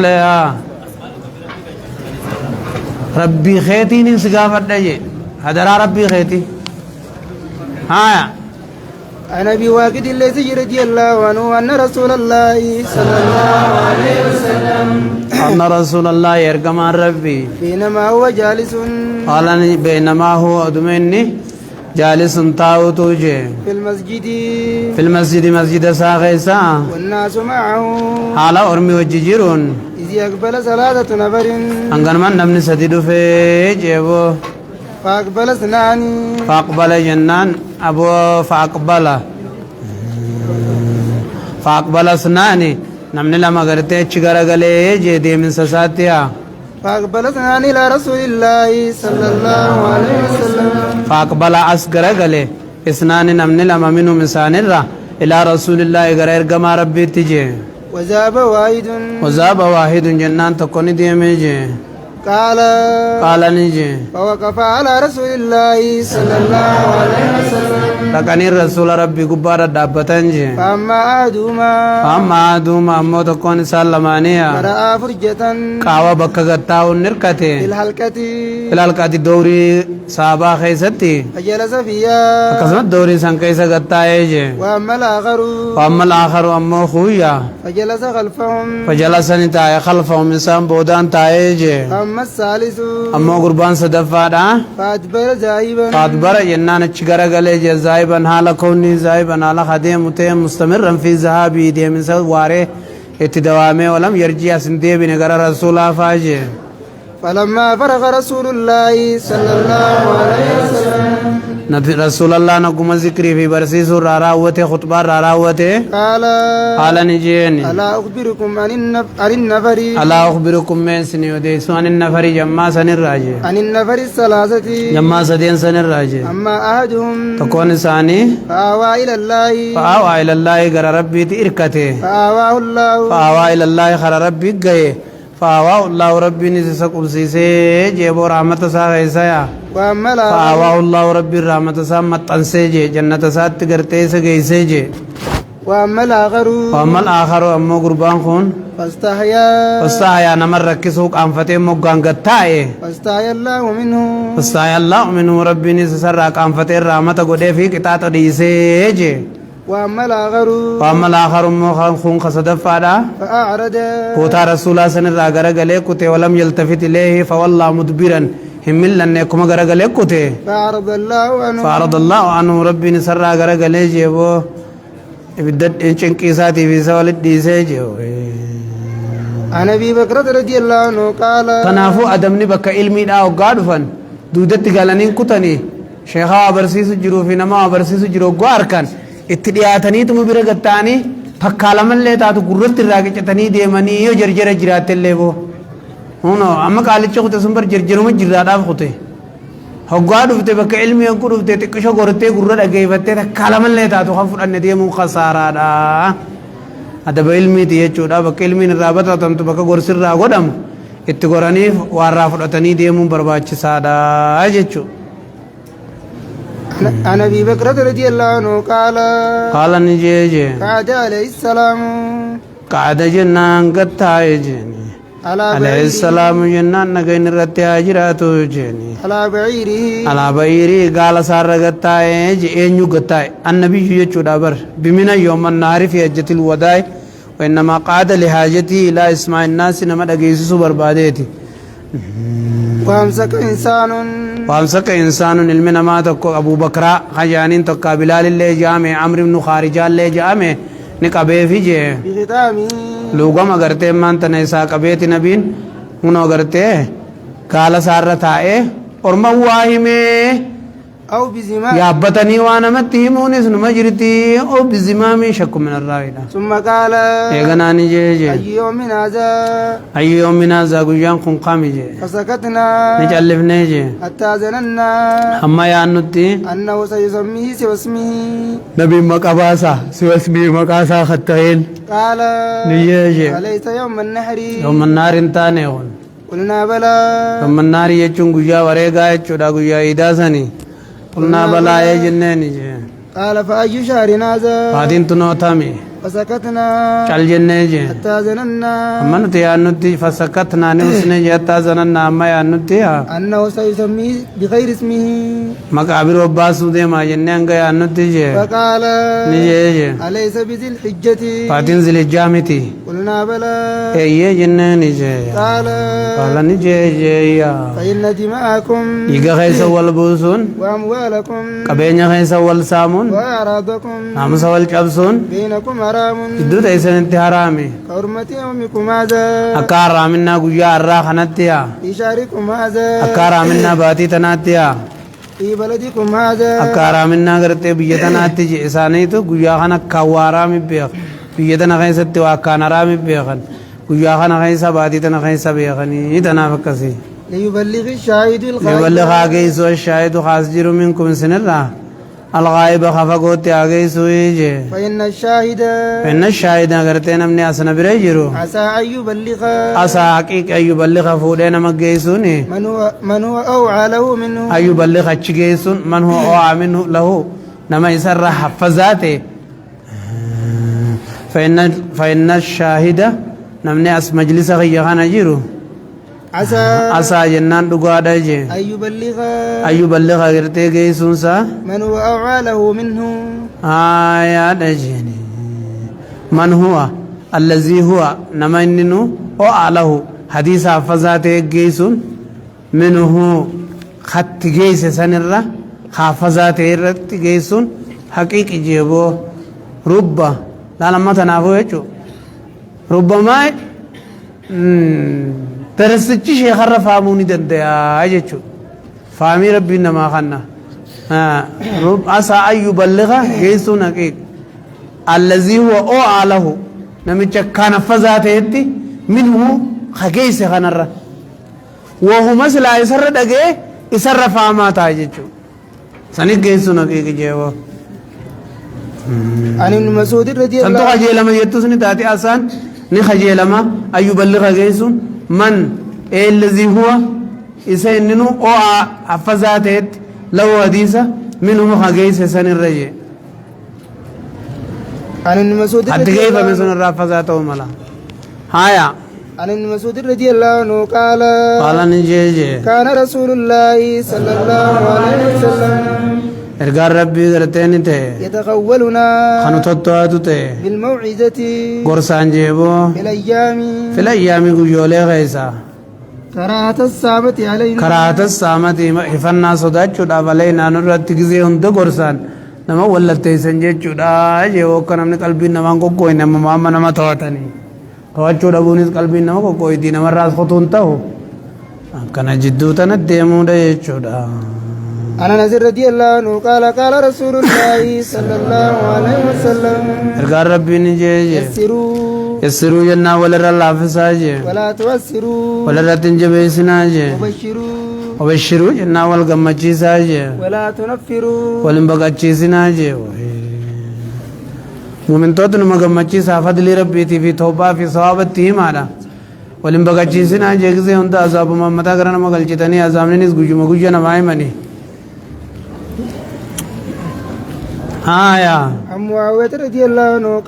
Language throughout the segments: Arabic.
لا ربي خيتي نسقافت دجي هذا ربي خيتي ها عن ابي واقد الذي رضي الله عنه ان رسول الله صلى الله عليه وسلم ان رسول الله يرقم ربي بينما هو جالس قال بينما هو ادمني جالس تاوتوجي في المسجد مسجد ساغيسا والناس معه حال ارمي وججيرون إذ يقبل ثلاثة نفر انغن من نمني سديدو في جيبو فأقبل اثنان فاقبل جنان ابو فاقبل اثنان نمني لما غرتي چغرغلي جي دي من سساتيا فأقبل اثنان إلى رسول الله صلى الله عليه وسلم فاقبل اسغرغلي اثنان نمني لما منو مسانرا الى رسول الله غير كما ربي تجي وذاب واحد جنان تكوني ديميجي قال نجي فوقف على رسول الله صلى الله عليه وسلم تكني رسول ربي كبار دابتنجي فأما أدوما أمو تكوني سلمانيا فرأى فرجة قاوة بكا غتاو نركتي في الحلقة دوري صحابة خيستي فجلس فيها قسمت دوري سن كيسا غتايجي وأما الآخر أمو خويا فجلس نتايا خلفهم إنسان بودان تايجي أما الثالث أمو قربان صدفادا فأدبر جنان چگرگلي جزايبا حالا كوني زايبا حالا خديم مستمرا في ذهابي دي من سوى واري اتدوامي ولم يرجع سندي بنقر رسول فاجي فلما فرغ رسول الله صلى الله عليه وسلم رسول الله نقوم ذكري في برسيس راراوته خطبة راراوته قال نجيني ألا أخبركم عن النفر ألا أخبركم من سنيو ديسو عن النفر جمع سن الراجي عن النفر الثلاثة جمع سدين سن الراجي أما أحدهم تكون ثاني فآوى إلى الله غر ربي تإركته فآوى إلى الله غر ربي غيه فآواه الله ربي نسسكم سيسي جيبو رحمة ساغيسايا فآواه الله ربي رحمة سامت أنسيجي جنة سات تغرتي سغيسيجي وأما الآخر أمو قربان خون فاستحيا نمر ركسوك أنفتي مقان قطائي فاستحيا الله منه ربي نسسرق أنفتي رحمة قده في كتات ديسيجي وأما الآخر أمو خون خصدفادا فأعرض كوتا رسول الله سن الراغر غلي كوتي ولم يلتفت إليه فوالله مدبرا همل لنكم غر غلي كوتي فأعرض الله عنه ربي نسر راغر غلي جيبو بدت چنقيساتي في سوالد ديسي عن ابي بكر رضي الله عنه قال تنافو ادمني بك علمي دا وغادفن دودت غلنين كوتني شيخا برسيس جرو في نما برسيس جرو غاركن اتدياتني تم برغتاني فكالمن لے تا تو گرت راگے چتنی دے منی یو جرجر جرات لے وہ ہونو اما کالچ کو تسمبر جرجرو میں جرادا ہوتے ہگاڈو تے بک علمی کو تے کشو گرتے گر لگے وتے کالمن لے تا تو خف ان دے مو خسارا دا ادب علمی تے چودا بک علمی رابطہ تم تو بک گر سر را گدم ات گرانی وارا فدتنی دے مو برباچ سادا اجچو عن ابي بكر رضي الله عنه قال نجي قعد عليه السلام قعد جنان قطاي جني عليه السلام جنان نغين رتي اجراتو جني على بعيره قال سار قطاي جينو قطاي النبي يچودا بر بمنا يوم النار في حجة الوداع وانما قعد لحاجتي الى اسماء الناس نما دغيس بربادتي وامسك إنسان علمنا ما تكو أبو بكر خجانين تكا بلال اللي جامع عمرو بن خارجة اللي جامع نقبه في جه لوگا ما کرتے مان تنیسا قبیت نبین انہوں کرتے کالا سارتائے اور مواہی میں أو بزمام يا بطني وانا متيمون اسم مجرتي او بزمام شك من الرايدة ثم قال ايغناني جي أي يوم من هذا قيان كن قامي جي فسكتنا نجلفني جي حتى ظننا اما يا نتي أنه سيسميه سوى اسمه نبي مقاباسا سوى اسمه مقاسا خطين قال نيجي أليس يوم النار انتاني هون قلنا بلى يوم النار يجون قيا وريقا يجون قيا إداساني قلنا بلا يا جناني قال فأي شهر هذا فادين تنوتامي فسكتنا قال جنة حتى ظننا أما نتيا نتي فسكتنا نوسنا حتى ظننا أما يا نتيا أنه سيسمي بغير اسمه مقابر وباسو دي ما جنة أنجا يا نتي فقال نجي أليس بذي الحجة فاتنزل الجامتي قلنا بلى إيه جنة نجي قال نجي يا فإن دماءكم إيجا خيس والبوسون وأموالكم قبينا خيس والسامون وأعراضكم ناموس والجبسون بينكم حرام جدو تيسن انت حرامي كحرمة يومكم هذا أكار منا قويا الرا خنتيا في شهركم هذا أكار منا باتي تناتيا في بلدكم هذا أكار منا غرتي بيتناتي جئساني تو قويا خنا كوارا مبيخ بيتنا خيس التوا كان رامي بيخن قويا خنا خيس باتي تنا خيس بيخني إتنا فكسي ليبلغ الشاهد الغائب يبلغ آگئیسو الشاهد خاص جرو منكم سن الله الغائب خفقوت آگئیسو ایجے فإن الشاهد فإن الشاهد اگرتے نمنے اسنا برے جرو عسى أن يبلغ اسا حقیق أن يبلغ فودین مگئیسونی من هو أوعى له منه أن يبلغ اچگئیسون من هو اوعى منه له نما اسر حفظاتے فإن الشاهد نمنے اس مجلس غیغانا جرو عسى جنان دقادا جي أن يبلغ غيرتي جيسون سا من هو أوعى له منه يا دجيني من هو الذي هو نما إنه أعله حديث حفظاته جيسون منه خط جيس سنرة حفظاته رت جيسون حقيقي جيبو ربا لا لما تنافو يجو ربما ترسچ شيخ رفاموني دنديا اجچو فامي ربي نما خنا رب اسا اي يبلغ جيسون حقيق الذي هو اوعله نمچ كان فزاتيتي منه خجيس خنر وهو مثل يسر دغه يسر فاما تاجچو سني جيسون حقيق جيو عن ابن مسعود رضي الله عنه خجي لما يتسني تاتي اسان ني خجي لما اي يبلغ جيسون من الذي هو إسننو أو حفظاتت لو حديثة منه خجيس سن الرجي عن ابن مسعود حتى كيف من الرافظاته ملا هايا عن ابن مسعود رضي الله عنه قال نجي كان رسول الله صلى الله عليه وسلم ارغار ربي غرتين ته يتقولنا خنو توتو ته بالموعظة غرسان جيبو في الأيام غيولي غيسا كراهة السامة علينا كراهة السامة حفنا صداتشو دا بلينا نرات تغزي هند غرسان نما ولت سنجچو دا جيو كنمن قلبي نما کوئی نما نما توتني توچو دا بونس قلبي نما کوئی دي نما راس خطون تاو كنا جدو تن ديمو دا يچو دا أنا نزل رضي الله عنه قال رسول الله صلى الله عليه وسلم ارغار ربي نجي يسروا جنا ولا الله فساجي ولا توسروا ولا تنجبسناجي وبشروا جنا والغمچيساجي ولا تنفروا ولم بغچيسناجي مؤمن توتن مغمچيسا فضل ربي في توبه في ثوابتي مالا ولم بغچيسناجي غزي هند عذاب محمد کرنا مغلچتني عذابني گجو نماي مني يا عن معاوية رضي الله عنه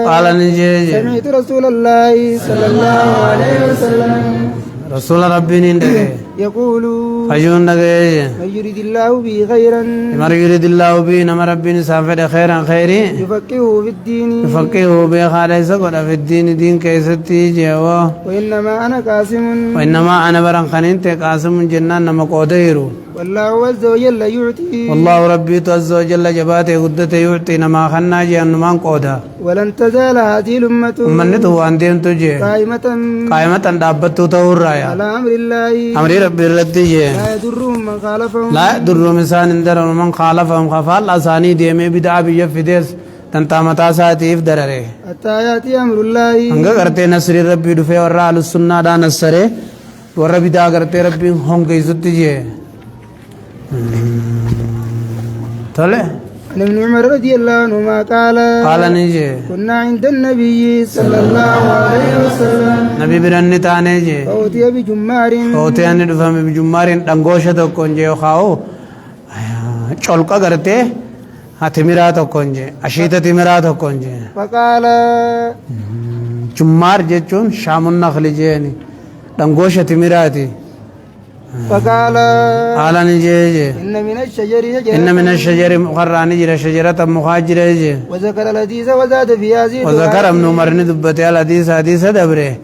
قال نجي سمعت رسول الله صلى الله عليه وسلم رسول ربي نندقى يقول فجون نقى من يريد الله به خيرا من يريد الله به نما ربي نسافر خيرا خيري يفقهه في الدين يفقهه بخالي سقط في الدين دين كيستي جوا وإنما أنا قاسم وإنما أنا بران خنين قاسم جنان نما قديرو والله عز وجل يعطي والله ربي عز وجل جباته قدته يعطي نما خنا جان نمان قودا ولن تزال هذه الأمة أمنته وأن دين تجي قائمة دابتو تورا على أمر الله أمر ربي الردي لا يضرهم من خالفهم لا يضرهم إنسان اندر من خالفهم خفال أساني ديمي بدعا بيفديس تنتا متا ساتيف درره حتى يأتي أمر الله هنگا کرتے نصر ربي دفع ورہ علی السنہ دا نصره ورہ بدعا کرتے ربي ہونگا عزت جے طلع عن ابن عمر رضي الله عنهما قال نجي كنا عند النبي صلى الله عليه وسلم نبي برن تانے جے فأوتي بجمار فأوتي ان بجمار دنگوشہ تو کون جے خاو چولکا کرتے تمرات كونجي أشيتا تمرات كونجي فقال جمار جتون شام النخل جيني دنگوشة تمراتي فقال على نجي إن من الشجر قراني جرى شجرة مخاجرة جي وذكر الحديث وزاد في هذه وذكر ابن عمر ندبت الحديث حديث دبره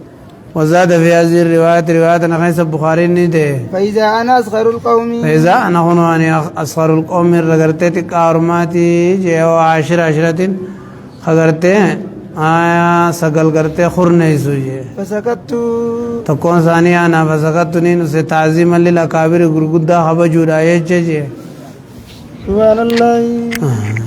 وزاد في هذه الرواية رواية نخيس البخاري نده فإذا أنا أصغر القوم فإذا أنا هنواني أصغر القوم رغرتي كارماتي جيو عشرة خغرتي سقل کرتے خور نہیں سوجے فسكت تو کون ثانی آنا فسکت نہیں اسے تعظیما للأکابر گرگدہ خبا جورائے چجے سبحان الله